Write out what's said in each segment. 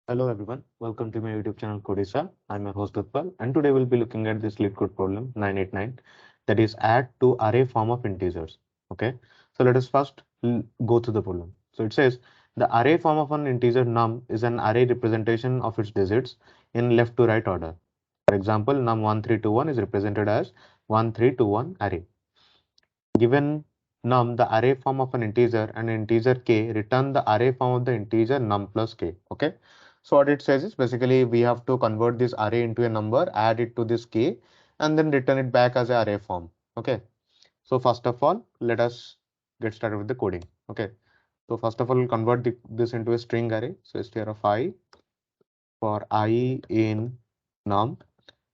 Hello everyone, welcome to my YouTube channel Codisa. I'm your host Utpal and today we'll be looking at this lead code problem 989, that is add to array form of integers. Okay, so let us first go through the problem. So it says the array form of an integer num is an array representation of its digits in left to right order. For example, num1321 is represented as 1321 array. Given num the array form of an integer k, return the array form of the integer num plus k. Okay, so what it says is basically we have to convert this array into a number, add it to this k, and then return it back as an array form. Okay, so first of all, let us get started with the coding. Okay, so first of all, we'll convert this into a string array. So str of I for I in num,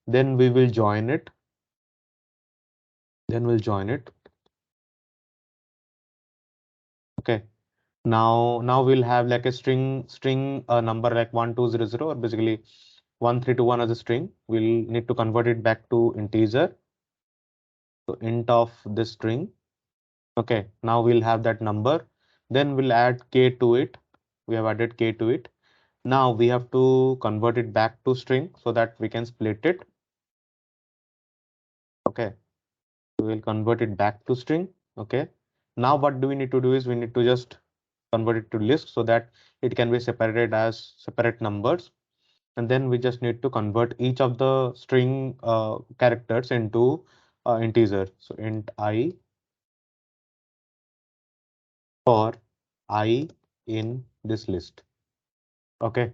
then we will join it. Okay. Now we'll have like a string number like 1200, or basically 1321 as a string. We'll need to convert it back to integer. So int of this string. Okay, now we'll have that number. Then we'll add k to it. We have added k to it. Now we have to convert it back to string so that we can split it. Okay, so we'll convert it back to string. Okay, now what do we need to do is we need to just convert it to list so that it can be separated as separate numbers. And then we just need to convert each of the string characters into integer. So int I for I in this list. Okay,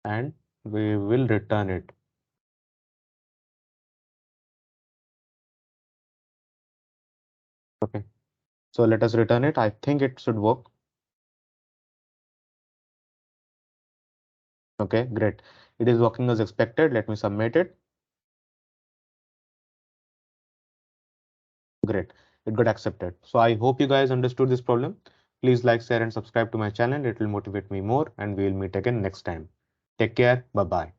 and we will return it. Okay, so let us return it. I think it should work. Okay, great. It is working as expected. Let me submit it. Great, it got accepted. So I hope you guys understood this problem. Please like, share, and subscribe to my channel. It will motivate me more, and we will meet again next time. Take care. Bye bye.